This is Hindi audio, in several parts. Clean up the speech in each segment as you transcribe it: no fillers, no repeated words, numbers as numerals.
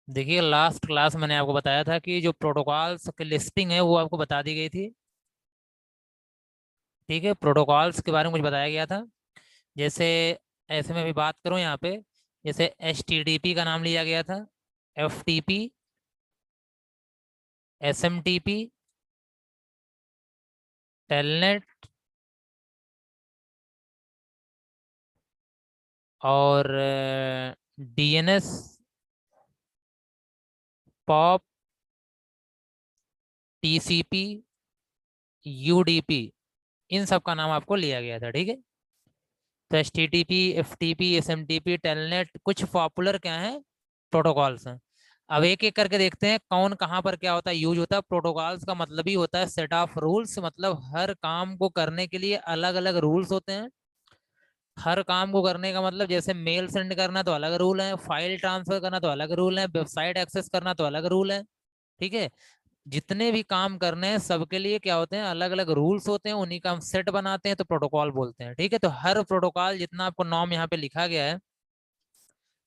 देखिए लास्ट क्लास मैंने आपको बताया था कि जो प्रोटोकॉल्स की लिस्टिंग है वो आपको बता दी गई थी। ठीक है, प्रोटोकॉल्स के बारे में कुछ बताया गया था। जैसे ऐसे में भी बात करूं यहाँ पे, जैसे HTTP का नाम लिया गया था, FTP, SMTP, टेलनेट और DNS, पॉप, TCP, UDP, इन सब का नाम आपको लिया गया था। ठीक है, तो HTTP, FTP, SMTP, टेलनेट कुछ पॉपुलर क्या है, प्रोटोकॉल्स हैं। अब एक एक करके देखते हैं कौन कहाँ पर क्या होता है, यूज होता है। प्रोटोकॉल्स का मतलब ही होता है सेट ऑफ रूल्स, मतलब हर काम को करने के लिए अलग अलग रूल्स होते हैं। हर काम को करने का मतलब, जैसे मेल सेंड करना तो अलग रूल है, फाइल ट्रांसफर करना तो अलग रूल है, वेबसाइट एक्सेस करना तो अलग रूल है। ठीक है, जितने भी काम करने हैं सबके लिए क्या होते हैं, अलग अलग रूल्स होते हैं, उन्हीं का हम सेट बनाते हैं तो प्रोटोकॉल बोलते हैं। ठीक है, तो हर प्रोटोकॉल जितना आपको नाम यहाँ पे लिखा गया है,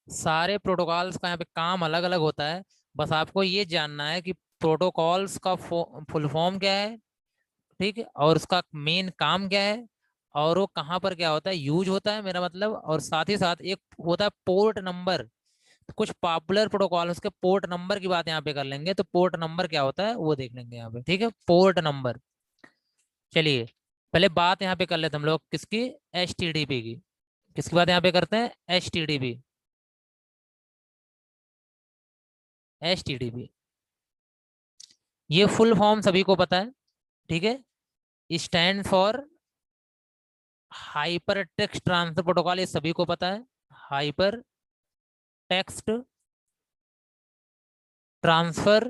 सारे प्रोटोकॉल्स का यहाँ पे काम अलग अलग होता है। बस आपको ये जानना है कि प्रोटोकॉल्स का फुल फॉर्म क्या है, ठीक है, और उसका मेन काम क्या है, और वो कहाँ पर क्या होता है, यूज होता है मेरा मतलब। और साथ ही साथ एक होता है पोर्ट नंबर। तो कुछ पॉपुलर प्रोटोकॉल, उसके पोर्ट नंबर की बात यहाँ पे कर लेंगे, तो पोर्ट नंबर क्या होता है वो देख लेंगे यहाँ पे। ठीक है, पोर्ट नंबर। चलिए पहले बात यहाँ पे कर लेते हैं हम लोग किसकी, HTTP की। किसकी बात यहाँ पे करते हैं, HTTP। HTTP ये फुल फॉर्म सभी को पता है। ठीक है, stand for hyper text transfer protocol, ये सभी को पता है। Hyper text transfer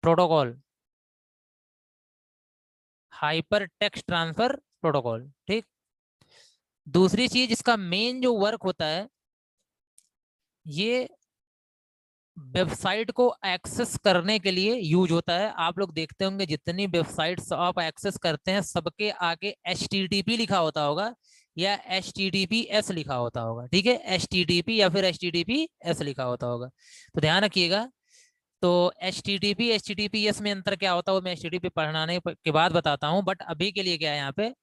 protocol, hyper text transfer protocol. ठीक, दूसरी चीज इसका मेन जो वर्क होता है, ये वेबसाइट को एक्सेस करने के लिए यूज होता है। आप लोग देखते होंगे जितनी वेबसाइट्स आप एक्सेस करते हैं सबके आगे HTTP लिखा होता होगा या HTTPS लिखा होता होगा। ठीक है, HTTP या फिर HTTPS लिखा होता होगा, तो ध्यान रखिएगा। तो HTTP HTTPS में अंतर क्या होता है वो मैं HTTP पढ़ाने के बाद बताता हूँ, बट अभी के लिए क्या है यहाँ पे,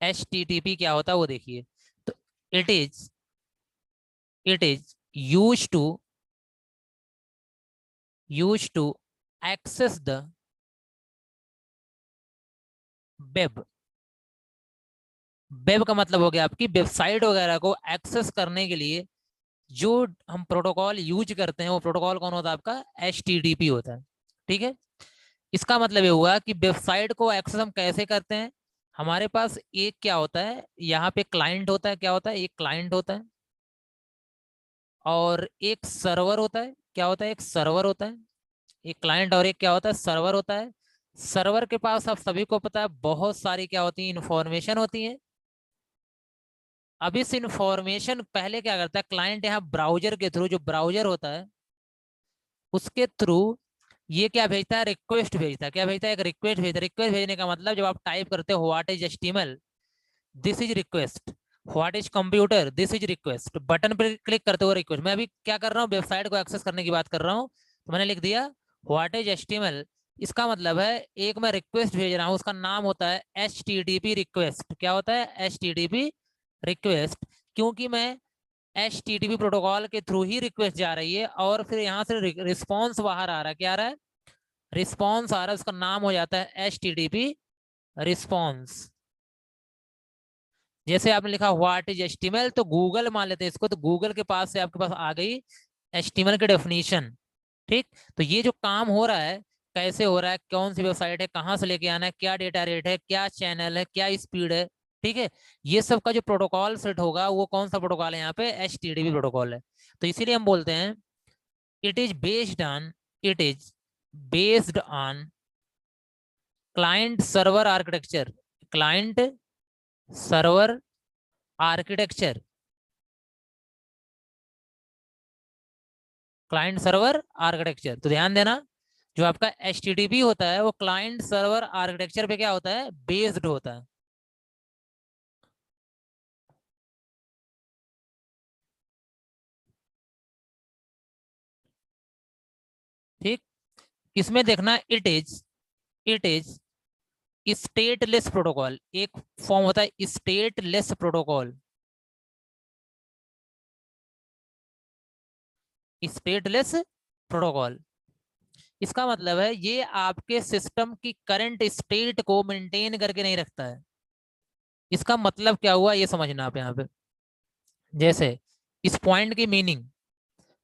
HTTP क्या होता है वो देखिए। तो it is it is use to access the web. Web का मतलब हो गया आपकी वेबसाइट वगैरह को एक्सेस करने के लिए जो हम प्रोटोकॉल यूज करते हैं, वो प्रोटोकॉल कौन होता है आपका, HTTP होता है। ठीक है, इसका मतलब ये हुआ कि वेबसाइट को एक्सेस हम कैसे करते हैं। हमारे पास एक क्या होता है, यहाँ पे क्लाइंट होता है, क्या होता है, एक क्लाइंट होता है और एक सर्वर होता है। क्या होता है, एक सर्वर होता है। एक क्लाइंट और एक क्या होता है, सर्वर होता है। सर्वर के पास आप सभी को पता है बहुत सारी क्या होती है, इंफॉर्मेशन होती है। अब इस इंफॉर्मेशन पहले क्या करता है क्लाइंट, यहाँ ब्राउजर के थ्रू, जो ब्राउजर होता है उसके थ्रू ये क्या भेजता है, रिक्वेस्ट भेजता है। क्या भेजता है, एक रिक्वेस्ट भेजता है। रिक्वेस्ट भेजने का मतलब जब आप टाइप करते हो what is HTML, this is request. What is computer, this is request. Button पर क्लिक करते हो रिक्वेस्ट। मैं अभी क्या कर रहा हूँ, वेबसाइट को एक्सेस करने की बात कर रहा हूँ, तो मैंने लिख दिया व्हाट इज HTML। इसका मतलब है एक मैं रिक्वेस्ट भेज रहा हूँ, उसका नाम होता है HTTP रिक्वेस्ट। क्या होता है, HTTP रिक्वेस्ट। क्योंकि मैं HTTP प्रोटोकॉल के थ्रू ही रिक्वेस्ट जा रही है और फिर यहाँ से रिस्पॉन्स बाहर आ रहा है। क्या आ रहा है, रिस्पॉन्स आ रहा है, उसका नाम हो जाता है HTTP रिस्पॉन्स। जैसे आपने लिखा व्हाट इज HTML, तो गूगल मान लेते हैं इसको, तो गूगल के पास से आपके पास आ गई HTML की डेफिनेशन। ठीक, तो ये जो काम हो रहा है, कैसे हो रहा है, कौन सी वेबसाइट है, कहाँ से लेके आना है, क्या डेटा रेट है, क्या चैनल है, क्या स्पीड है। ठीक है, ये सब का जो प्रोटोकॉल सेट होगा वो कौन सा प्रोटोकॉल है, यहाँ पे HTTP प्रोटोकॉल है। तो इसीलिए हम बोलते हैं it is based on it is based on client server architecture. Client server architecture, client server architecture. तो ध्यान देना, जो आपका HTTP होता है वो क्लाइंट सर्वर आर्किटेक्चर पे क्या होता है, बेस्ड होता है। इसमें देखना इट इज स्टेटलेस प्रोटोकॉल। एक फॉर्म होता है स्टेटलेस प्रोटोकॉल, स्टेटलेस प्रोटोकॉल। इसका मतलब है ये आपके सिस्टम की करंट स्टेट को मेंटेन करके नहीं रखता है। इसका मतलब क्या हुआ ये समझना आप यहाँ पे। जैसे इस पॉइंट की मीनिंग,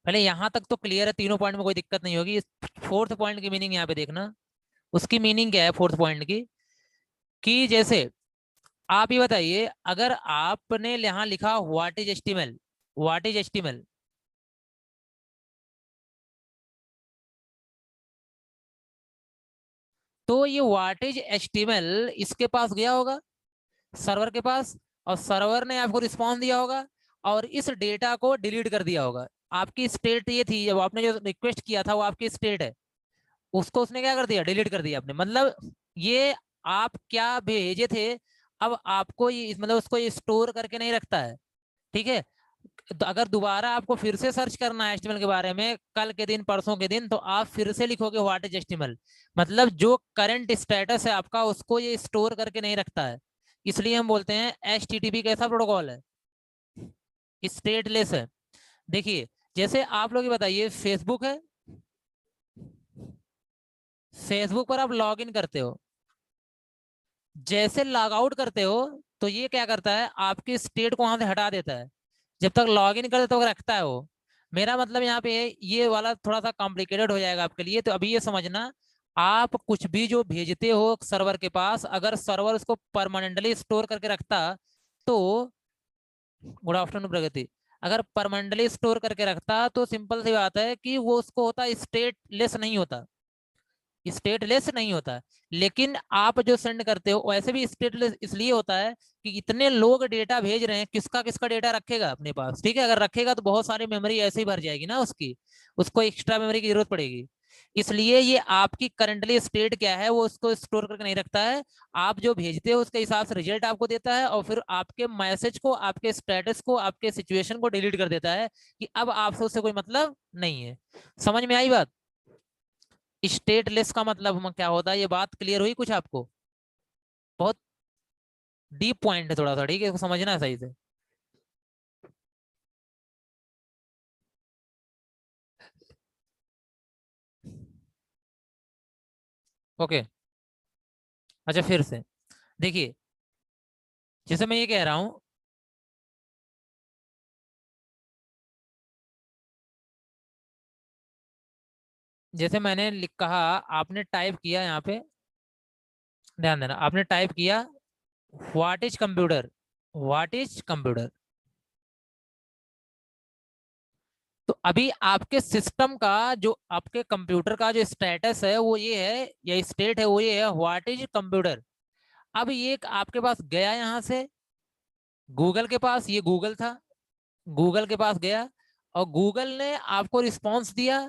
पहले यहां तक तो क्लियर है, तीनों पॉइंट में कोई दिक्कत नहीं होगी। इस फोर्थ पॉइंट की मीनिंग यहाँ पे देखना। उसकी मीनिंग क्या है फोर्थ पॉइंट की, कि जैसे आप ये बताइए, अगर आपने यहाँ लिखा what is HTML, what is HTML, तो ये व्हाट इज एचटीएमएल इसके पास गया होगा, सर्वर के पास, और सर्वर ने आपको रिस्पॉन्स दिया होगा और इस डेटा को डिलीट कर दिया होगा। आपकी स्टेट ये थी, जब आपने जो रिक्वेस्ट किया था वो आपकी स्टेट है, उसको उसने क्या कर दिया, डिलीट कर दिया आपने। मतलब ये आप क्या भेजे थे, अब आपको ये मतलब उसको ये स्टोर करके नहीं रखता है। ठीक है, तो अगर दोबारा आपको फिर से सर्च करना है एचटीएमएल के बारे में कल के दिन परसों के दिन, तो आप फिर से लिखोगे व्हाट इज एचटीएमएल। मतलब जो करंट स्टेटस है आपका उसको ये स्टोर करके नहीं रखता है। इसलिए हम बोलते हैं एचटीटीपी कैसा प्रोटोकॉल है, स्टेटलेस है। देखिए जैसे आप लोग ये बताइए, फेसबुक है, फेसबुक पर आप लॉग इन करते हो, जैसे लॉग आउट करते हो तो ये क्या करता है, आपकी स्टेट को वहां से हटा देता है। जब तक लॉग इन करते तो रखता है वो। मेरा मतलब यहाँ पे ये वाला थोड़ा सा कॉम्प्लिकेटेड हो जाएगा आपके लिए, तो अभी ये समझना, आप कुछ भी जो भेजते हो सर्वर के पास, अगर सर्वर उसको परमानेंटली स्टोर करके रखता तो, गुड आफ्टरनून प्रगति, अगर परमानेंटली स्टोर करके रखता तो सिंपल सी बात है कि वो उसको होता स्टेटलेस नहीं होता, स्टेटलेस नहीं होता। लेकिन आप जो सेंड करते हो वैसे भी स्टेटलेस इसलिए होता है कि इतने लोग डेटा भेज रहे हैं, किसका किसका डेटा रखेगा अपने पास। ठीक है, अगर रखेगा तो बहुत सारी मेमोरी ऐसे ही भर जाएगी ना उसकी, उसको एक्स्ट्रा मेमोरी की जरूरत पड़ेगी। इसलिए ये आपकी करंटली स्टेट क्या है वो उसको स्टोर करके नहीं रखता है। आप जो भेजते हो उसके हिसाब से रिजल्ट आपको देता है, और फिर आपके मैसेज को, आपके स्टेटस को, आपके सिचुएशन को डिलीट कर देता है कि अब आपसे उससे कोई मतलब नहीं है। समझ में आई बात? स्टेटलेस का मतलब क्या होता है, ये बात क्लियर हुई कुछ आपको? बहुत डीप पॉइंट है थोड़ा सा, ठीक है, इसको समझना है सही से। ओके, अच्छा फिर से देखिए, जैसे मैं ये कह रहा हूं, जैसे मैंने कहा, आपने टाइप किया यहाँ पे, ध्यान देना, आपने टाइप किया what is computer, what is computer. तो अभी आपके सिस्टम का, जो आपके कंप्यूटर का जो स्टेटस है वो ये है, या स्टेट है वो ये है, व्हाट इज कंप्यूटर। अब ये आपके पास गया यहाँ से गूगल के पास, ये गूगल था, गूगल के पास गया और गूगल ने आपको रिस्पॉन्स दिया।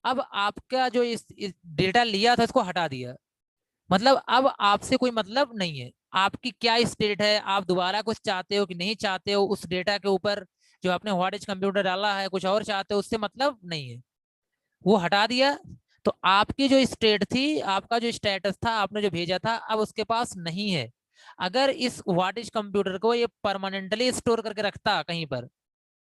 अब आपका जो इस डेटा लिया था इसको हटा दिया। मतलब अब आपसे कोई मतलब नहीं है, आपकी क्या स्टेट है, आप दोबारा कुछ चाहते हो कि नहीं चाहते हो उस डेटा के ऊपर, जो आपने व्हाट इज कंप्यूटर डाला है कुछ और चाहते हो, उससे मतलब नहीं है, वो हटा दिया। तो आपकी जो स्टेट थी, आपका जो स्टेटस था, आपने जो भेजा था, अब उसके पास नहीं है। अगर इस व्हाट इज कंप्यूटर को ये परमानेंटली स्टोर करके रखता कहीं पर,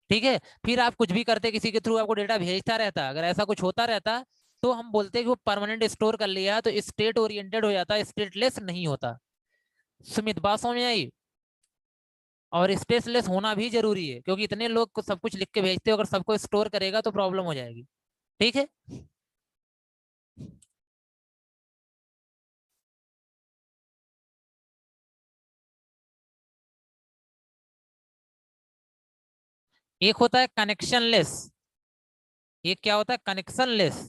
ठीक है, फिर आप कुछ भी करते, किसी के थ्रू आपको डेटा भेजता रहता, अगर ऐसा कुछ होता रहता, तो हम बोलते हैं कि वो परमानेंट स्टोर कर लिया तो स्टेट ओरिएंटेड हो जाता, स्टेटलेस नहीं होता। सुमित बात समझ में आई? और स्टेटलेस होना भी जरूरी है, क्योंकि इतने लोग को सब कुछ लिख के भेजते हो, अगर सबको स्टोर करेगा तो प्रॉब्लम हो जाएगी। ठीक है, एक होता है कनेक्शनलेस, एक क्या होता है, कनेक्शनलेस।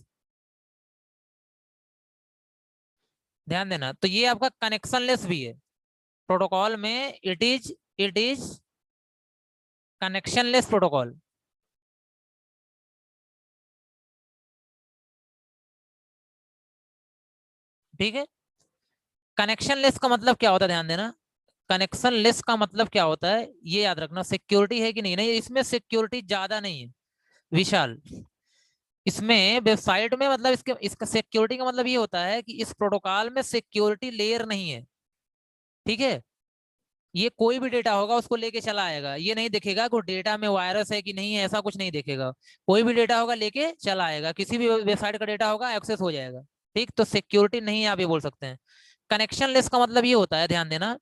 ध्यान देना, तो ये आपका कनेक्शनलेस भी है प्रोटोकॉल में, इट इज कनेक्शनलेस प्रोटोकॉल। ठीक है, कनेक्शनलेस का मतलब क्या होता है, ध्यान देना, कनेक्शनलेस का मतलब क्या होता है ये याद रखना। सिक्योरिटी है कि नहीं, नहीं इसमें सिक्योरिटी ज्यादा नहीं है विशाल। इसमें वेबसाइट में मतलब इसके इसका सिक्योरिटी का मतलब ये होता है कि इस प्रोटोकॉल में सिक्योरिटी लेयर नहीं है, ठीक है। ये कोई भी डेटा होगा उसको लेके चला आएगा, ये नहीं देखेगा कि डेटा में वायरस है कि नहीं है, ऐसा कुछ नहीं देखेगा। कोई भी डेटा होगा लेके चला आएगा, किसी भी वेबसाइट का डेटा होगा एक्सेस हो जाएगा। ठीक, तो सिक्योरिटी नहीं है आप ये बोल सकते हैं। कनेक्शन लेस का मतलब ये होता है, ध्यान देना,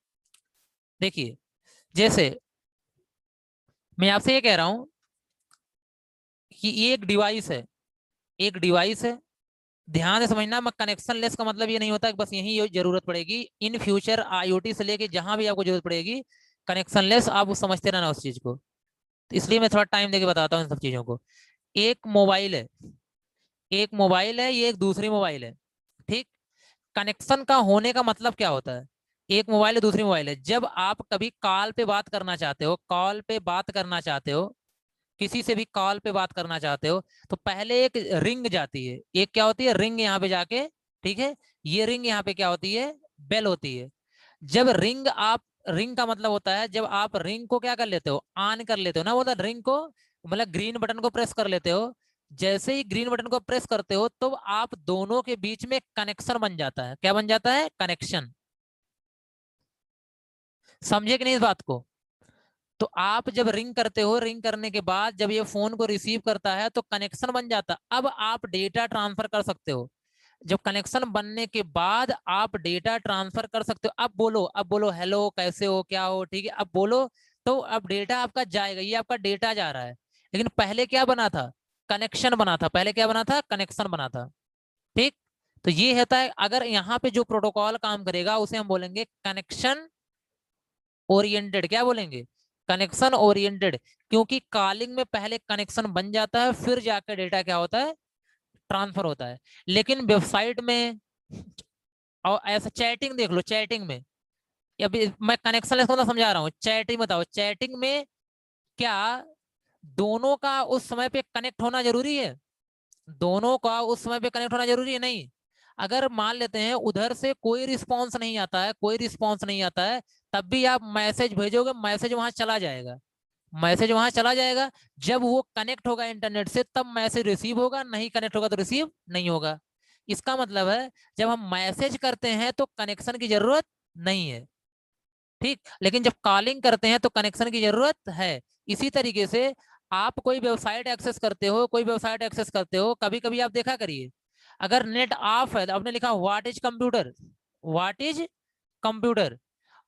देखिए, जैसे मैं आपसे ये कह रहा हूं कि ये एक डिवाइस है, एक डिवाइस है, ध्यान से समझना। मैं कनेक्शन लेस का मतलब ये नहीं होता कि बस यही जरूरत पड़ेगी, इन फ्यूचर आईओटी से लेके जहां भी आपको जरूरत पड़ेगी कनेक्शन लेस, आप वो समझते रहना उस चीज को। तो इसलिए मैं थोड़ा टाइम देके बताता हूँ इन सब चीजों को। एक मोबाइल है, एक मोबाइल है, ये एक दूसरी मोबाइल है, ठीक। कनेक्शन का होने का मतलब क्या होता है? एक मोबाइल है दूसरी मोबाइल है, जब आप कभी कॉल पे बात करना चाहते हो, कॉल पे बात करना चाहते हो, किसी से भी कॉल पे बात करना चाहते हो, तो पहले एक रिंग जाती है, एक क्या होती है, रिंग यहाँ पे जाके, ठीक है। ये रिंग यहाँ पे क्या होती है, बेल होती है। जब रिंग आप, रिंग का मतलब होता है जब आप रिंग को क्या कर लेते हो, ऑन कर लेते हो ना, मतलब रिंग को, मतलब ग्रीन बटन को प्रेस कर लेते हो। जैसे ही ग्रीन बटन को प्रेस करते हो तो आप दोनों के बीच में कनेक्शन बन जाता है। क्या बन जाता है? कनेक्शन। समझे कि नहीं इस बात को? तो आप जब रिंग करते हो, रिंग करने के बाद जब ये फोन को रिसीव करता है तो कनेक्शन बन जाता है, अब आप डेटा ट्रांसफर कर सकते हो। जब कनेक्शन बनने के बाद आप डेटा ट्रांसफर कर सकते हो। अब बोलो, अब बोलो, हेलो कैसे हो, क्या हो, ठीक है, अब बोलो। तो अब डेटा आपका जाएगा, ये आपका डेटा जा रहा है। लेकिन पहले क्या बना था? कनेक्शन बना था। पहले क्या बना था? कनेक्शन बना था, ठीक। तो ये होता है, अगर यहाँ पे जो प्रोटोकॉल काम करेगा उसे हम बोलेंगे कनेक्शन ओरिएंटेड। क्या बोलेंगे? Connection oriented. क्योंकि कॉलिंग में पहले कनेक्शन बन जाता है, फिर जाकर डेटा क्या होता है, ट्रांसफर होता है। लेकिन वेबसाइट में, और ऐसा चैटिंग देख लो, चैटिंग में, अभी मैं कनेक्शन लेस मतलब समझा रहा हूँ, चैटिंग बताओ, चैटिंग में क्या दोनों का उस समय पे कनेक्ट होना जरूरी है? दोनों का उस समय पे कनेक्ट होना जरूरी है? नहीं। अगर मान लेते हैं उधर से कोई रिस्पॉन्स नहीं आता है, कोई रिस्पॉन्स नहीं आता है, तब भी आप मैसेज भेजोगे, मैसेज वहां चला जाएगा, मैसेज वहां चला जाएगा। जब वो कनेक्ट होगा इंटरनेट से तब मैसेज रिसीव होगा, नहीं कनेक्ट होगा तो रिसीव नहीं होगा। इसका मतलब है जब हम मैसेज करते हैं तो कनेक्शन की जरूरत नहीं है, ठीक। लेकिन जब कॉलिंग करते हैं तो कनेक्शन की जरूरत है। इसी तरीके से आप कोई वेबसाइट एक्सेस करते हो, कोई वेबसाइट एक्सेस करते हो, कभी कभी आप देखा करिए, अगर नेट ऑफ है तो आपने लिखा what is computer, what is computer,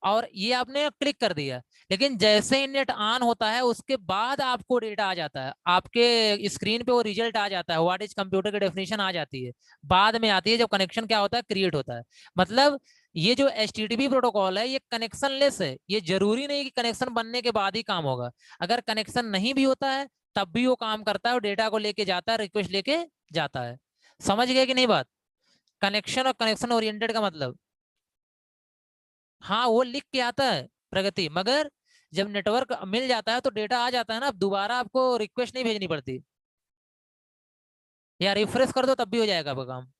और ये आपने क्लिक कर दिया। लेकिन जैसे ही नेट ऑन होता है उसके बाद आपको डेटा आ जाता है, आपके स्क्रीन पे वो रिजल्ट आ जाता है, व्हाट इज कंप्यूटर की डेफिनेशन आ जाती है, बाद में आती है जब कनेक्शन क्या होता है, क्रिएट होता है। मतलब ये जो HTTP प्रोटोकॉल है ये कनेक्शन लेस है, ये जरूरी नहीं कि कनेक्शन बनने के बाद ही काम होगा। अगर कनेक्शन नहीं भी होता है तब भी वो काम करता है और डेटा को लेके जाता है, रिक्वेस्ट लेके जाता है। समझ गए कि नहीं बात? कनेक्शन और कनेक्शन ओरिएंटेड का मतलब, हाँ वो लिख के आता है प्रगति, मगर जब नेटवर्क मिल जाता है तो डेटा आ जाता है ना, अब दोबारा आपको रिक्वेस्ट नहीं भेजनी पड़ती, या रिफ्रेश कर दो तब भी हो जाएगा आपका काम।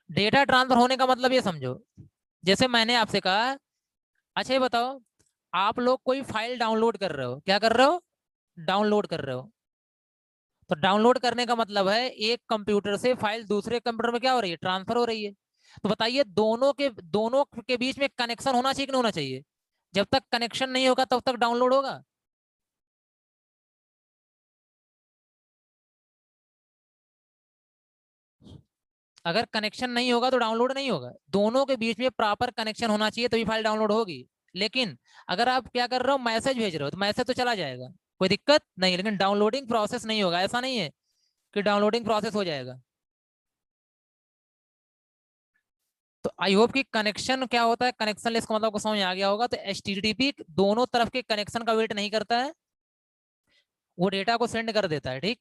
डेटा ट्रांसफर होने का मतलब ये समझो, जैसे मैंने आपसे कहा, अच्छा ये बताओ, आप लोग कोई फाइल डाउनलोड कर रहे हो, क्या कर रहे हो, डाउनलोड कर रहे हो। तो डाउनलोड करने का मतलब है एक कंप्यूटर से फाइल दूसरे कंप्यूटर में क्या हो रही है, ट्रांसफर हो रही है। तो बताइए दोनों के बीच में कनेक्शन होना चाहिए कि नहीं होना चाहिए? जब तक कनेक्शन नहीं होगा तब तक डाउनलोड होगा। अगर कनेक्शन नहीं होगा तो डाउनलोड नहीं होगा, दोनों के बीच में प्रॉपर कनेक्शन होना चाहिए तभी फाइल डाउनलोड होगी। लेकिन अगर आप क्या कर रहे हो, मैसेज भेज रहे हो तो मैसेज तो चला जाएगा, कोई दिक्कत नहीं, लेकिन डाउनलोडिंग प्रोसेस नहीं होगा, ऐसा नहीं है कि डाउनलोडिंग प्रोसेस हो जाएगा। तो आई होप कि कनेक्शन क्या होता है, कनेक्शन लेस का मतलब को समझ आ गया होगा। तो HTTP दोनों तरफ के कनेक्शन का वेट नहीं करता है, वो डेटा को सेंड कर देता है, ठीक।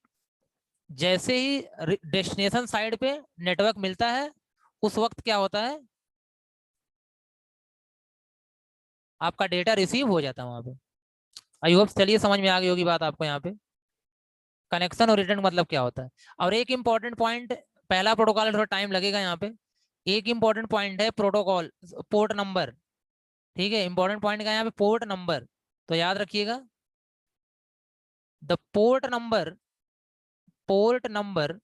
जैसे ही डेस्टिनेशन साइड पे नेटवर्क मिलता है उस वक्त क्या होता है, आपका डेटा रिसीव हो जाता है वहां पे। आई होप चलिए समझ में आ गई होगी बात आपको यहाँ पे, कनेक्शन और रिटर्न मतलब क्या होता है। और एक इंपॉर्टेंट पॉइंट, पहला प्रोटोकॉल थोड़ा टाइम लगेगा यहाँ पे, एक इंपॉर्टेंट पॉइंट है प्रोटोकॉल, पोर्ट नंबर, ठीक है। इंपॉर्टेंट पॉइंट का यहाँ पे पोर्ट नंबर, तो याद रखिएगा। द पोर्ट नंबर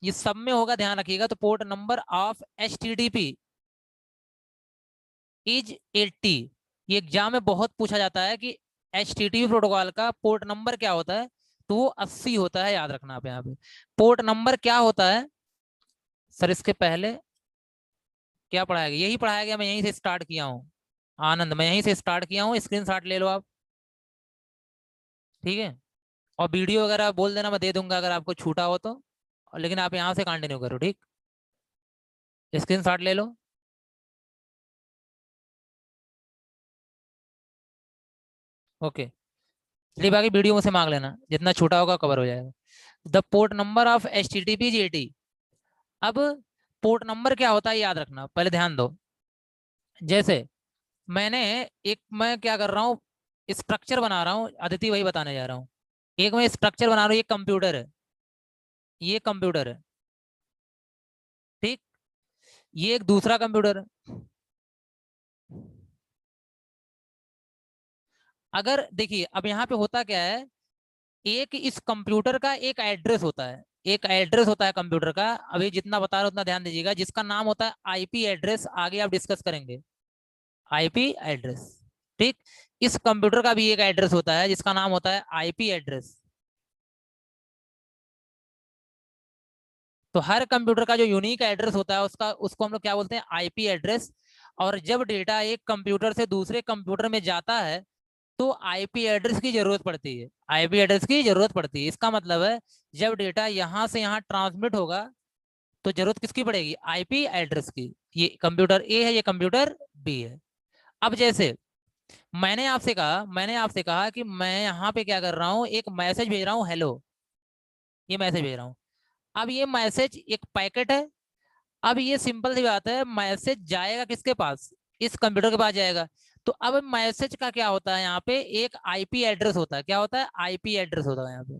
ये सब में होगा, ध्यान रखिएगा। तो port number of HTTP is 80। ये एग्जाम में बहुत पूछा जाता है कि HTTP प्रोटोकॉल का पोर्ट नंबर क्या होता है, तो वो 80 होता है, याद रखना आप यहाँ पे। पोर्ट नंबर क्या होता है सर, इसके पहले क्या पढ़ाया गया? यही पढ़ाया गया, मैं यहीं से स्टार्ट किया हूँ आनंद, मैं यहीं से स्टार्ट किया हूँ, स्क्रीनशॉट ले लो आप, ठीक है। और वीडियो वगैरह बोल देना, मैं दे दूंगा अगर आपको छूटा हो तो, लेकिन आप यहाँ से कंटिन्यू करो, ठीक। स्क्रीनशॉट ले लो। ओके, चलिए बाकी वीडियो मुझसे मांग लेना, जितना छूटा होगा कवर हो जाएगा। The port number of HTTP जी 80। अब पोर्ट नंबर क्या होता है याद रखना, पहले ध्यान दो। जैसे मैंने मैं क्या कर रहा हूँ, स्ट्रक्चर बना रहा हूँ, अदिति वही बताने जा रहा हूँ। एक मैं स्ट्रक्चर बना रहा हूँ, ये कंप्यूटर है, ये कंप्यूटर है, ठीक। ये एक दूसरा कंप्यूटर है। अगर देखिए अब यहाँ पे होता क्या है, एक इस कंप्यूटर का एक एड्रेस होता है, एक एड्रेस होता है कंप्यूटर का। अभी जितना बता रहा हूं उतना ध्यान दीजिएगा, जिसका नाम होता है IP एड्रेस, आगे आप डिस्कस करेंगे। IP एड्रेस, ठीक। इस कंप्यूटर का भी एक एड्रेस होता है जिसका नाम होता है IP एड्रेस। तो हर कंप्यूटर का जो यूनिक एड्रेस होता है उसका, उसको हम लोग क्या बोलते हैं, IP एड्रेस। और जब डेटा एक कंप्यूटर से दूसरे कंप्यूटर में जाता है तो IP एड्रेस की जरूरत पड़ती है, IP एड्रेस की जरूरत पड़ती है। इसका मतलब है जब डेटा यहां से यहां ट्रांसमिट होगा तो जरूरत किसकी पड़ेगी, IP एड्रेस की। ये कंप्यूटर A है, ये कंप्यूटर B है। अब जैसे मैंने आपसे कहा कि मैं यहाँ पे क्या कर रहा हूँ, एक मैसेज भेज रहा हूँ, हेलो, ये मैसेज भेज रहा हूँ। अब ये मैसेज एक पैकेट है। अब ये सिंपल सी बात है, मैसेज जाएगा किसके पास, इस कंप्यूटर के पास जाएगा। तो अब मैसेज का क्या होता है, यहाँ पे एक IP एड्रेस होता है। क्या होता है, IP एड्रेस होता है यहाँ पे।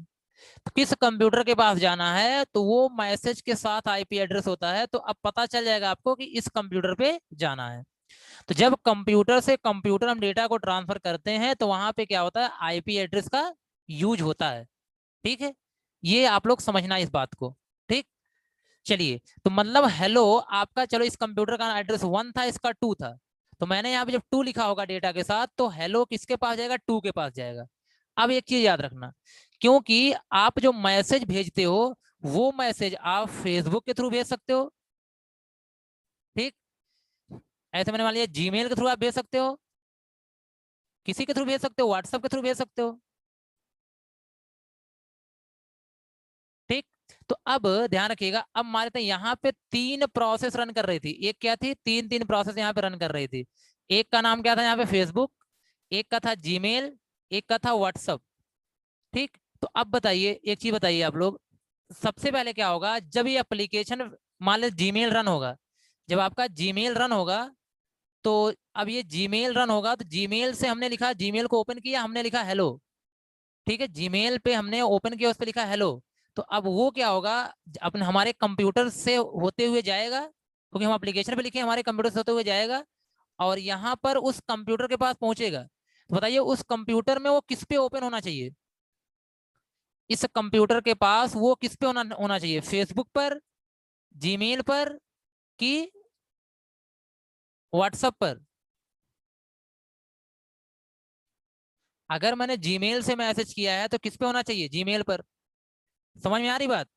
तो किस कंप्यूटर के पास जाना है तो वो मैसेज के साथ IP एड्रेस होता है। तो अब पता चल जाएगा आपको कि इस कंप्यूटर पे जाना है। तो जब कंप्यूटर से कंप्यूटर हम डेटा को ट्रांसफर करते हैं तो वहां पे क्या होता है, IP एड्रेस का यूज होता है, ठीक है। ये आप लोग समझना इस बात को, ठीक। चलिए, तो मतलब हेलो आपका, चलो इस कंप्यूटर का एड्रेस 1 था, इसका 2 था। तो मैंने यहाँ पे जब 2 लिखा होगा डेटा के साथ, तो हेलो किसके पास जाएगा, 2 के पास जाएगा। अब एक चीज याद रखना, क्योंकि आप जो मैसेज भेजते हो वो मैसेज आप फेसबुक के थ्रू भेज सकते हो, ठीक। ऐसे मैंने मान लिया जीमेल के थ्रू आप भेज सकते हो, किसी के थ्रू भेज सकते हो, व्हाट्सएप के थ्रू भेज सकते हो, ठीक। तो अब ध्यान रखिएगा, अब हमारे तो यहाँ पे 3 प्रोसेस रन कर रही थी। एक क्या थी, तीन तीन प्रोसेस यहाँ पे रन कर रही थी। एक का नाम क्या था यहाँ पे, फेसबुक। एक का था जीमेल। एक का था व्हाट्सअप, ठीक। तो अब बताइए, एक चीज बताइए आप लोग, सबसे पहले क्या होगा जब ये एप्लीकेशन, मान लो जीमेल रन होगा, जब आपका जीमेल रन होगा, तो अब ये जीमेल रन होगा तो जीमेल से हमने लिखा, जीमेल को ओपन किया, हमने लिखा हेलो, ठीक है। जीमेल पे हमने ओपन किया, उस पर लिखा हेलो। तो अब वो क्या होगा, अपने हमारे कंप्यूटर से होते हुए जाएगा, क्योंकि हम एप्लीकेशन पे लिखे, हमारे कंप्यूटर से होते हुए जाएगा और यहाँ पर उस कंप्यूटर के पास पहुंचेगा। तो बताइए उस कंप्यूटर में वो किस पे ओपन होना चाहिए, इस कंप्यूटर के पास वो किस पे होना होना चाहिए, फेसबुक पर, जीमेल पर, कि व्हाट्सएप पर। अगर मैंने जीमेल से मैसेज किया है तो किस पे होना चाहिए, जीमेल पर। समझ में आ रही बात।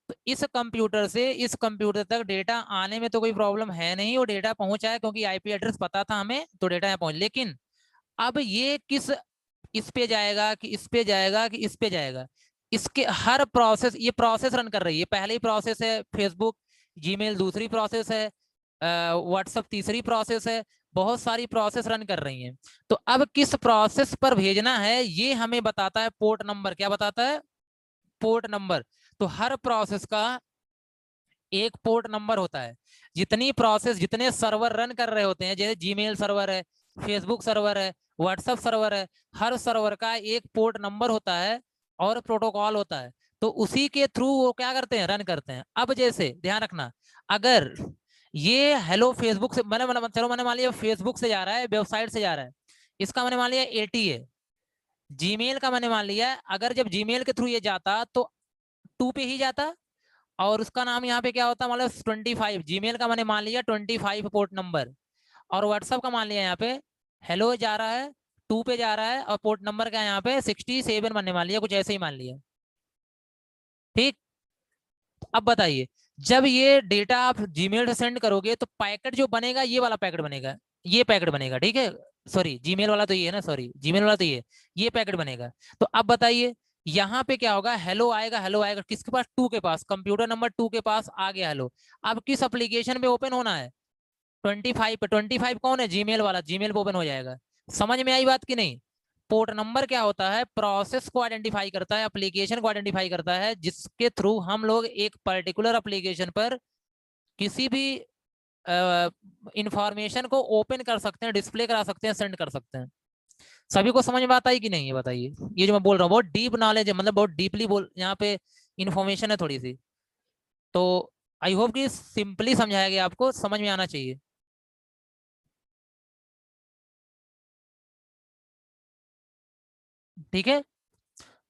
तो इस कंप्यूटर से इस कंप्यूटर तक डेटा आने में तो कोई प्रॉब्लम है नहीं, वो डेटा पहुंचा है क्योंकि IP एड्रेस पता था हमें, तो डेटा यहाँ पहुंच। लेकिन अब ये किस, इस पे जाएगा कि इस पे जाएगा कि इस पे जाएगा, इसके हर प्रोसेस, ये प्रोसेस रन कर रही है। पहली प्रोसेस है फेसबुक, जीमेल दूसरी प्रोसेस है, व्हाट्सएप तीसरी प्रोसेस है, बहुत सारी प्रोसेस रन कर रही हैं। तो अब किस प्रोसेस पर भेजना है ये हमें बताता है पोर्ट नंबर। क्या बताता है, पोर्ट नंबर। तो हर प्रोसेस का एक पोर्ट नंबर होता है। जितनी प्रोसेस, जितने सर्वर रन कर रहे होते हैं, जैसे जीमेल सर्वर है, फेसबुक सर्वर है, व्हाट्सएप सर्वर है, हर सर्वर का एक पोर्ट नंबर होता है और प्रोटोकॉल होता है। तो उसी के थ्रू वो क्या करते हैं, रन करते हैं। अब जैसे ध्यान रखना, अगर ये हेलो फेसबुक से चलो मैंने मान लिया फेसबुक से जा रहा है, वेबसाइट से जा रहा है, इसका मैंने मान लिया 80 है, जीमेल का मैंने मान लिया है, अगर जब जीमेल के थ्रू ये जाता तो 2 पे ही जाता, और उसका नाम यहाँ पे क्या होता, मतलब 25, जीमेल का मैंने मान लिया 25 पोर्ट नंबर, और व्हाट्सएप का मान लिया यहाँ पे हेलो जा रहा है 2 पे जा रहा है, और पोर्ट नंबर का यहाँ पे 67 मैंने मान लिया, कुछ ऐसे ही मान लिया। ठीक, अब बताइए, जब ये डेटा आप जीमेल से सेंड करोगे तो पैकेट जो बनेगा ये वाला पैकेट बनेगा, ये पैकेट बनेगा, ठीक है, सॉरी जीमेल वाला तो ये है ना, सॉरी जीमेल वाला तो ये पैकेट बनेगा। तो अब बताइए यहाँ पे क्या होगा, हेलो आएगा किसके पास, 2 के पास, कंप्यूटर नंबर 2 के पास आ गया हेलो। अब किस एप्लीकेशन पे ओपन होना है, 25 पे, 25 कौन है, जीमेल वाला, जीमेल पे ओपन हो जाएगा। समझ में आई बात कि नहीं? पोर्ट नंबर क्या होता है, प्रोसेस को आइडेंटिफाई करता है, एप्लीकेशन को आइडेंटिफाई करता है, जिसके थ्रू हम लोग एक पर्टिकुलर एप्लीकेशन पर किसी भी इंफॉर्मेशन को ओपन कर सकते हैं, डिस्प्ले करा सकते हैं, सेंड कर सकते हैं। सभी को समझ में आता है कि नहीं, ये बताइए। ये जो मैं बोल रहा हूँ बहुत डीप नॉलेज है, मतलब बहुत डीपली बोल, यहाँ पे इंफॉर्मेशन है थोड़ी सी, तो आई होप कि सिंपली समझाया गया, आपको समझ में आना चाहिए। ठीक है,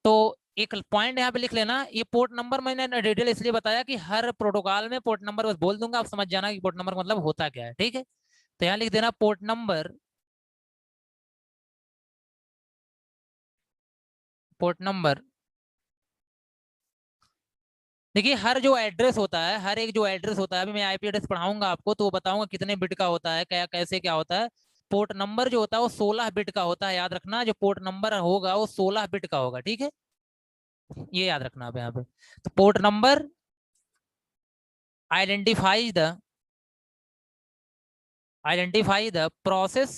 तो एक पॉइंट यहाँ पे लिख लेना, ये पोर्ट नंबर मैंने डिटेल इसलिए बताया कि हर प्रोटोकॉल में पोर्ट नंबर बस बोल दूंगा, आप समझ जाना कि पोर्ट नंबर मतलब होता क्या है। ठीक है, तो यहाँ लिख देना पोर्ट नंबर, पोर्ट नंबर। देखिए हर जो एड्रेस होता है, हर एक जो एड्रेस होता है, अभी मैं आईपी एड्रेस पढ़ाऊंगा आपको तो वो बताऊंगा कितने बिट का होता है, क्या कैसे क्या होता है। पोर्ट नंबर जो होता है वो 16 बिट का होता है, याद रखना, जो पोर्ट नंबर होगा वो 16 बिट का होगा। ठीक है, ये याद रखना आप यहाँ पे। तो port number identify the, identify the process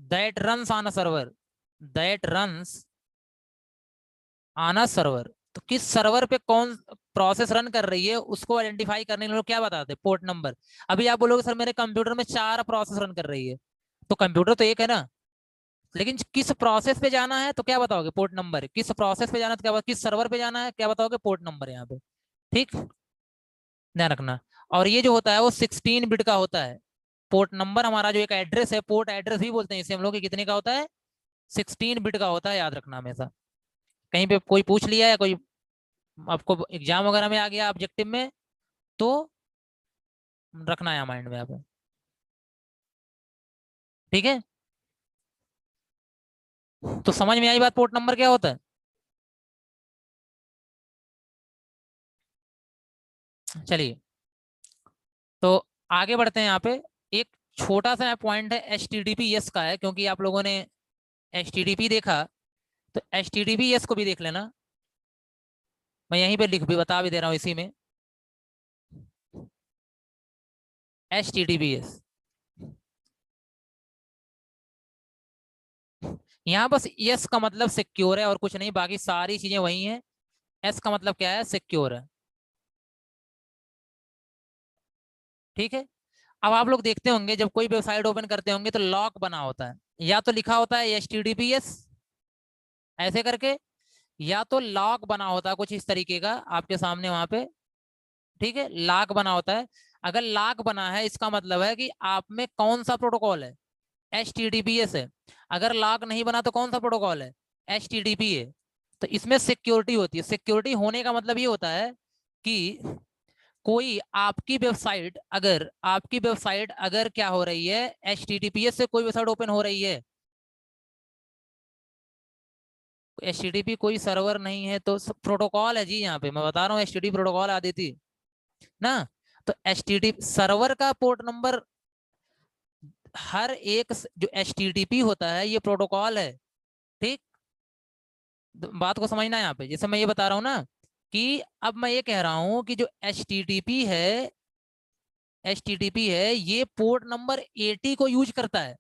that runs on a server, that runs on a server. तो किस सर्वर पे कौन प्रोसेस रन कर रही है उसको आइडेंटिफाई करने के लिए क्या बताते हैं, पोर्ट नंबर। अभी आप बोलोगे सर मेरे कंप्यूटर में 4 प्रोसेस रन कर रही है, तो कंप्यूटर तो एक है ना, लेकिन किस प्रोसेस पे जाना है तो क्या बताओगे, पोर्ट नंबर। किस प्रोसेस पे जाना है तो क्या, किस सर्वर पे जाना है क्या बताओगे, पोर्ट नंबर यहाँ पे। ठीक, ध्यान रखना। और ये जो होता है वो 16 बिट का होता है। पोर्ट नंबर हमारा जो एक एड्रेस है, पोर्ट एड्रेस भी बोलते हैं इसे हम लोग, कितने का होता है, 16 बिट का होता है, याद रखना हमेशा। कहीं पे कोई पूछ लिया या कोई आपको एग्जाम वगैरह में आ गया ऑब्जेक्टिव में, तो रखना है माइंड में आप। ठीक है, तो समझ में आई बात, पोर्ट नंबर क्या होता है। चलिए, तो आगे बढ़ते हैं यहाँ पे। एक छोटा सा पॉइंट है H T T P S का है, क्योंकि आप लोगों ने एच टी टी पी देखा, तो H T T P S को भी देख लेना। मैं यहीं पे लिख भी बता भी दे रहा हूँ इसी में, H T T P S. यहाँ बस एस का मतलब सिक्योर है और कुछ नहीं, बाकी सारी चीजें वही हैं। एस का मतलब क्या है, सिक्योर है। ठीक है, अब आप लोग देखते होंगे जब कोई वेबसाइट ओपन करते होंगे तो लॉक बना होता है, या तो लिखा होता है H T T P S ऐसे करके, या तो लॉक बना होता है कुछ इस तरीके का आपके सामने वहां पे। ठीक है, लॉक बना होता है। अगर लॉक बना है इसका मतलब है कि आप में कौन सा प्रोटोकॉल है, H T T P S है। अगर लॉक नहीं बना तो कौन सा प्रोटोकॉल है, एच टी टी पी है। तो इसमें सिक्योरिटी होती है, सिक्योरिटी होने का मतलब ये होता है कि कोई आपकी वेबसाइट अगर क्या हो रही है, H T T P S से कोई वेबसाइट ओपन हो रही है, एच टी टी पी कोई सर्वर नहीं है तो प्रोटोकॉल है जी, यहाँ पे मैं बता रहा हूँ एच टी टी प्रोटोकॉल आती थी ना। तो एच टी टी सर्वर का पोर्ट नंबर, हर एक जो एच टी टी पी होता है ये प्रोटोकॉल है। ठीक, तो बात को समझना है यहाँ पे, जैसे मैं ये बता रहा हूँ ना, कि अब मैं ये कह रहा हूँ कि जो एच टी टी पी है, एच टी टी पी है ये पोर्ट नंबर 80 को यूज करता है,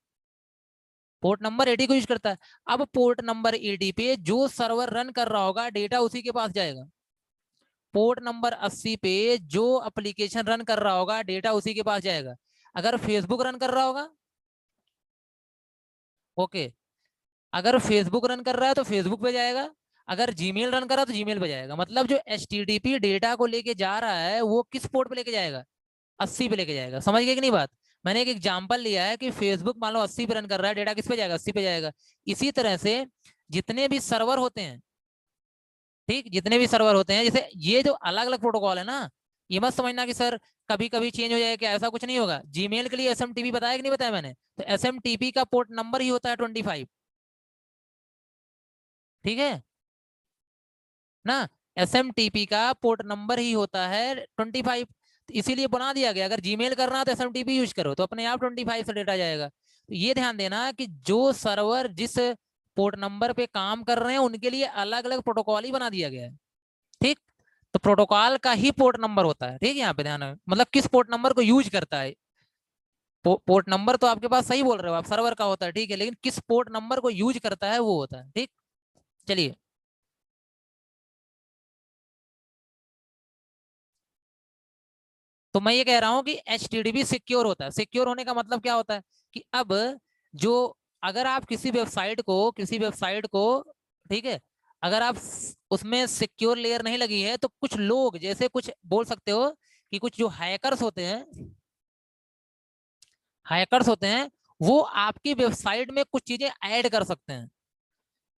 पोर्ट नंबर 80 को यूज करता है। अब पोर्ट नंबर 80 पे जो सर्वर रन कर रहा होगा डेटा उसी के पास जाएगा। पोर्ट नंबर 80 पे जो एप्लीकेशन रन कर रहा होगा डेटा उसी के पास जाएगा। अगर फेसबुक रन कर रहा होगा, ओके, अगर फेसबुक रन कर रहा है तो फेसबुक पे जाएगा, अगर जीमेल रन कर रहा है तो जीमेल पे जाएगा। मतलब जो H T T P data को लेके जा रहा है वो किस पोर्ट पे लेके जाएगा, 80 पे लेके जाएगा। समझ गए कि नहीं बात। मैंने एक एग्जांपल लिया है कि फेसबुक मान लो 80 पे रन कर रहा है, डेटा किस पे जाएगा, 80 पे जाएगा। इसी तरह से जितने भी सर्वर होते हैं, ठीक, जितने भी सर्वर होते हैं, जैसे ये जो अलग अलग प्रोटोकॉल है ना, ये मत समझना कि सर कभी कभी चेंज हो जाएगा, क्या ऐसा कुछ नहीं होगा। जीमेल के लिए एसएमटीपी बताया कि नहीं बताया मैंने, तो एसएमटीपी का पोर्ट नंबर ही होता है 25, ठीक है ना। एसएमटीपी का पोर्ट नंबर ही होता है 25। तो इसीलिए बना दिया गया, अगर जीमेल करना है तो एसएमटीपी यूज करो तो अपने आप 25 से डेटा जाएगा। तो ये ध्यान देना कि जो सर्वर जिस पोर्ट नंबर पे काम कर रहे हैं उनके लिए अलग अलग प्रोटोकॉल ही बना दिया गया है, ठीक। तो प्रोटोकॉल का ही पोर्ट नंबर होता है, ठीक है, यहाँ पे ध्यान रखना। मतलब किस पोर्ट नंबर को यूज करता है। पोर्ट नंबर तो आपके पास सही बोल रहे हो आप, सर्वर का होता है, ठीक है, लेकिन किस पोर्ट नंबर को यूज करता है वो होता है, ठीक। चलिए, तो मैं ये कह रहा हूं कि एचटीटीपी सिक्योर होता है। सिक्योर होने का मतलब क्या होता है कि अब जो, अगर आप किसी वेबसाइट को, ठीक है, अगर आप उसमें सिक्योर लेयर नहीं लगी है, तो कुछ लोग, जैसे कुछ बोल सकते हो कि कुछ जो हैकर्स होते हैं वो आपकी वेबसाइट में कुछ चीजें ऐड कर सकते हैं,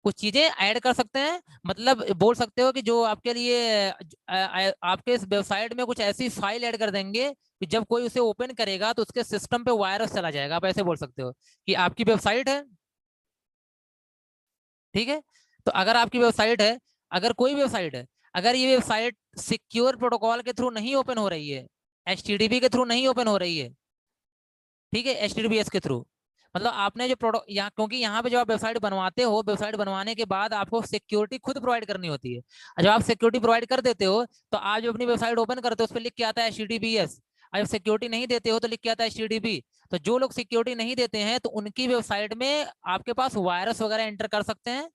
कुछ चीजें ऐड कर सकते हैं। मतलब बोल सकते हो कि जो आपके लिए आपके इस वेबसाइट में कुछ ऐसी फाइल ऐड कर देंगे कि जब कोई उसे ओपन करेगा तो उसके सिस्टम पे वायरस चला जाएगा। आप ऐसे बोल सकते हो कि आपकी वेबसाइट है, ठीक है, तो अगर आपकी वेबसाइट है, अगर कोई वेबसाइट है, अगर ये वेबसाइट सिक्योर प्रोटोकॉल के थ्रू नहीं ओपन हो रही है, एचटीटीपी के थ्रू नहीं ओपन हो रही है, ठीक है, एचटीटीपीएस के थ्रू, मतलब आपने जो प्रोडक्ट यहाँ, क्योंकि यहाँ पे जब आप वेबसाइट बनवाते हो, वेबसाइट बनवाने के बाद आपको सिक्योरिटी खुद प्रोवाइड करनी होती है। जब आप सिक्योरिटी प्रोवाइड कर देते हो तो आप जो अपनी वेबसाइट ओपन करते हो उस पर लिख के आता है एचटीटीपीएस। जब सिक्योरिटी नहीं देते हो तो लिख के आता है एचटीटीपी। तो जो लोग सिक्योरिटी नहीं देते हैं तो उनकी वेबसाइट में आपके पास वायरस वगैरह एंटर कर सकते हैं,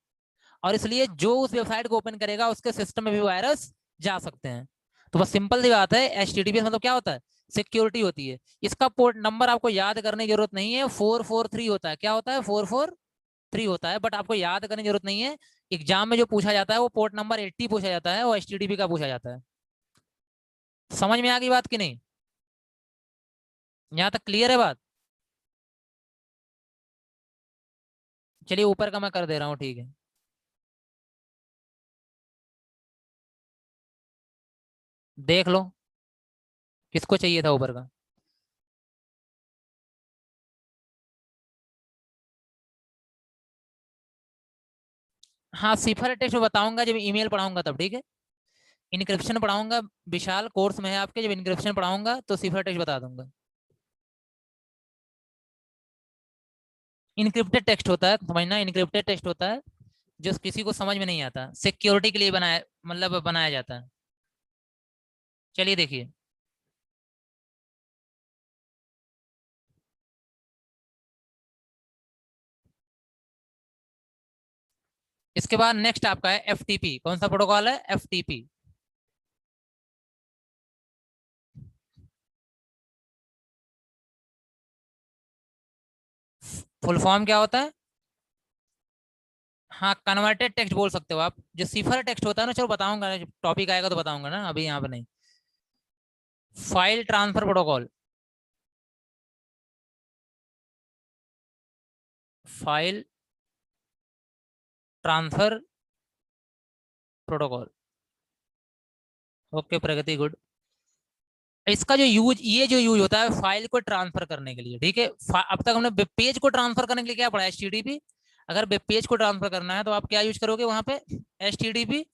और इसलिए जो उस वेबसाइट को ओपन करेगा उसके सिस्टम में भी वायरस जा सकते हैं। तो बस सिंपल सी बात है, एचटीटीपीएस मतलब क्या होता है, सिक्योरिटी होती है। इसका पोर्ट नंबर आपको याद करने की जरूरत नहीं है, 443 होता है। क्या होता है, 443 होता है, बट आपको याद करने की जरूरत नहीं है। एग्जाम में जो पूछा जाता है वो पोर्ट नंबर 80 पूछा जाता है, वो एचटीटीपी का पूछा जाता है। समझ में आ गई बात कि नहीं, यहाँ तक क्लियर है बात। चलिए ऊपर का मैं कर दे रहा हूँ, ठीक है। देख लो किसको चाहिए था ऊपर का। हाँ, सिफर टेक्स्ट में बताऊंगा जब ईमेल पढ़ाऊंगा तब, ठीक है। इनक्रिप्शन पढ़ाऊंगा, विशाल कोर्स में है आपके, जब इनक्रिप्शन पढ़ाऊंगा तो सिफर टेक्स्ट बता दूंगा। इनक्रिप्टेड टेक्स्ट होता है, समझना, इनक्रिप्टेड टेक्स्ट होता है जो किसी को समझ में नहीं आता, सिक्योरिटी के लिए बनाया, मतलब बनाया जाता है। चलिए देखिए, इसके बाद नेक्स्ट आपका है एफटीपी। कौन सा प्रोटोकॉल है, एफटीपी। फुल फॉर्म क्या होता है, हाँ, कन्वर्टेड टेक्स्ट बोल सकते हो आप। जो सिफर टेक्स्ट होता है ना, चलो बताऊंगा, टॉपिक आएगा तो बताऊंगा ना, अभी यहाँ पे नहीं। File transfer protocol, file transfer protocol. Okay Pragati, good. इसका जो यूज, ये जो यूज होता है फाइल को ट्रांसफर करने के लिए, ठीक है। अब तक हमने वेब पेज को ट्रांसफर करने के लिए क्या पढ़ा, एचटीटीपी। अगर वेब पेज को ट्रांसफर करना है तो आप क्या यूज करोगे वहां पे, एचटीटीपी।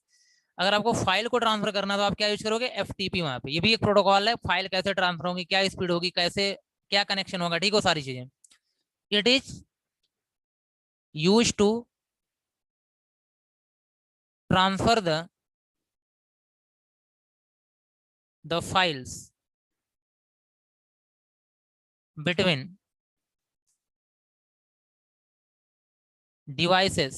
अगर आपको फाइल को ट्रांसफर करना है तो आप क्या यूज करोगे, एफटीपी। वहां पे ये भी एक प्रोटोकॉल है, फाइल कैसे ट्रांसफर होगी, क्या स्पीड होगी, कैसे क्या कनेक्शन होगा, ठीक है, वो सारी चीजें। It is use to transfer the files between devices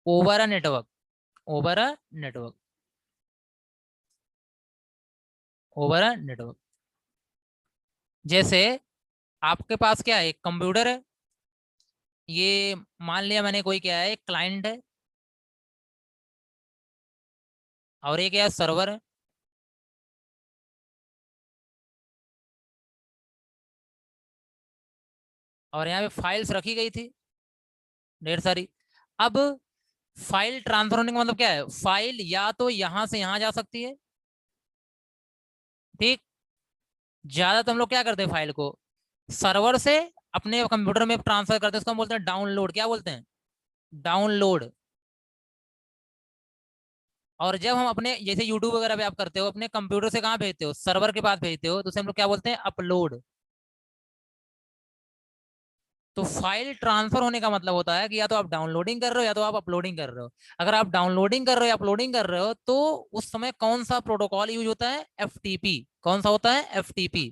over a network, over a network, over a network. जैसे आपके पास क्या है, एक कंप्यूटर है, ये मान लिया मैंने, कोई क्या है, एक क्लाइंट है, और एक क्या सर्वर है। और यहाँ पे फाइल्स रखी गई थी ढेर सारी। अब फाइल ट्रांसफर होने का मतलब क्या है, फाइल या तो यहां से यहां जा सकती है, ठीक। ज्यादा तो हम लोग क्या करते हैं, फाइल को सर्वर से अपने कंप्यूटर में ट्रांसफर करते हैं, उसको हम बोलते हैं डाउनलोड। क्या बोलते हैं, डाउनलोड। और जब हम अपने जैसे यूट्यूब वगैरह पे आप करते हो, अपने कंप्यूटर से कहाँ भेजते हो, सर्वर के पास भेजते हो, तो उसे हम लोग क्या बोलते हैं, अपलोड। तो फाइल ट्रांसफर होने का मतलब होता है कि या तो आप डाउनलोडिंग कर रहे हो या तो आप अपलोडिंग कर रहे हो। अगर आप डाउनलोडिंग कर रहे हो या अपलोडिंग कर रहे हो तो उस समय कौन सा प्रोटोकॉल यूज होता है, एफटीपी। कौन सा होता है, एफटीपी।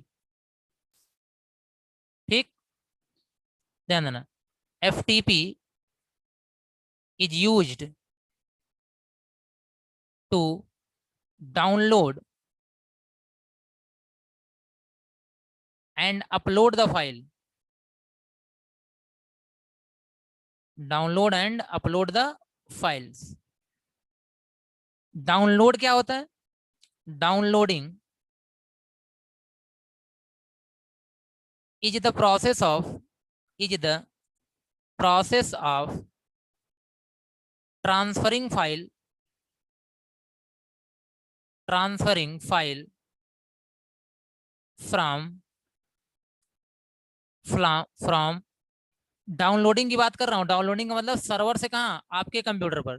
ठीक, ध्यान देना। FTP is used to download and upload the file. Download and upload the files. Download क्या होता है, downloading is the process of is the process of transferring file transferring file from from downloading की बात कर रहा हूँ। डाउनलोडिंग का मतलब सर्वर से कहाँ, आपके कंप्यूटर पर,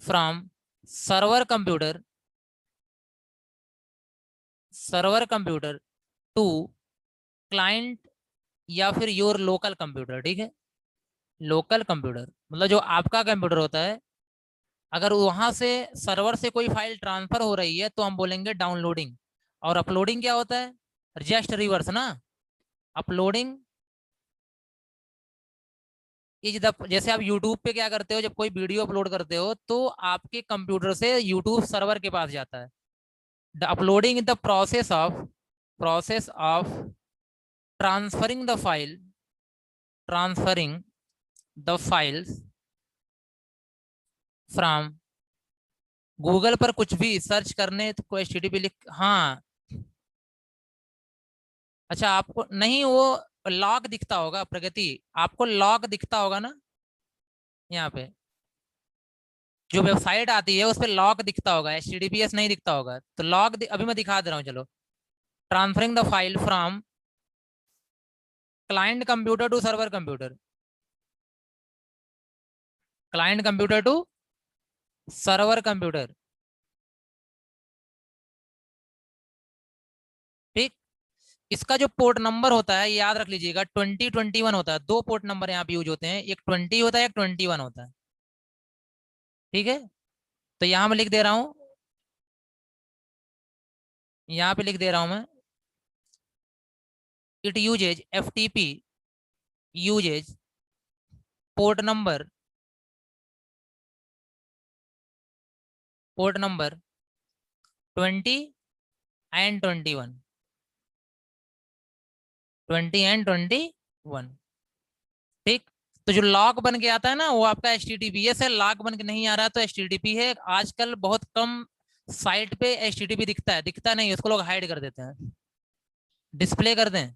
from server computer to client या फिर योर लोकल कंप्यूटर। ठीक है, लोकल कंप्यूटर मतलब जो आपका कंप्यूटर होता है, अगर वहां से सर्वर से कोई फाइल ट्रांसफर हो रही है तो हम बोलेंगे डाउनलोडिंग। और अपलोडिंग क्या होता है, जस्ट रिवर्स ना। अपलोडिंग इज द, जैसे आप यूट्यूब पे क्या करते हो, जब कोई वीडियो अपलोड करते हो तो आपके कंप्यूटर से यूट्यूब सर्वर के पास जाता है। The uploading is the process of transferring the file transferring the files from, Google पर कुछ भी सर्च करने तो कोई एचटीटीपी लिख, हाँ। अच्छा, आपको नहीं वो लॉग दिखता होगा प्रगति, आपको लॉग दिखता होगा ना, यहाँ पे जो वेबसाइट आती है उस पर लॉग दिखता होगा, एचटीटीपीएस नहीं दिखता होगा। तो लॉग अभी मैं दिखा दे रहा हूँ, चलो। Transferring the file from client computer to server computer, client computer to server computer. ठीक, इसका जो पोर्ट नंबर होता है याद रख लीजिएगा, 2021 होता है। दो पोर्ट नंबर यहाँ पे यूज होते हैं, एक 20 होता है, एक 21 होता है। ठीक है, तो यहाँ मैं लिख दे रहा हूँ, यहाँ पे लिख दे रहा हूँ मैं, it uses FTP uses port number 20 and 21, 20 and 21। ठीक, तो जो लॉग बन के आता है ना वो आपका H T T P S है, लॉग बन के नहीं आ रहा तो एच टी टी पी है। आजकल बहुत कम साइट पे एच टी टी पी दिखता है, दिखता नहीं, उसको लोग हाइड कर देते हैं। डिस्प्ले कर दें,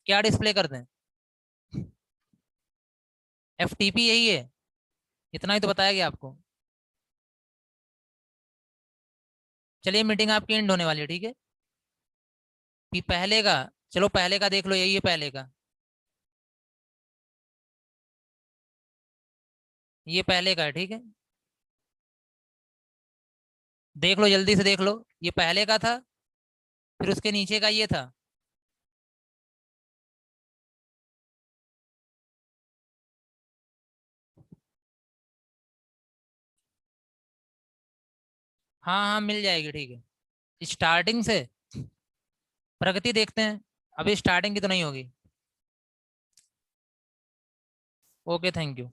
क्या डिस्प्ले कर दें, एफ टी पी यही है, इतना ही तो बताया गया आपको। चलिए, मीटिंग आपकी एंड होने वाली है, ठीक है। पहले का, चलो पहले का देख लो, यही है पहले का, ये पहले का है, ठीक है। देख लो, जल्दी से देख लो, ये पहले का था, फिर उसके नीचे का ये था। हाँ हाँ, मिल जाएगी, ठीक है। स्टार्टिंग से प्रगति देखते हैं, अभी स्टार्टिंग की तो नहीं होगी। Okay, thank you.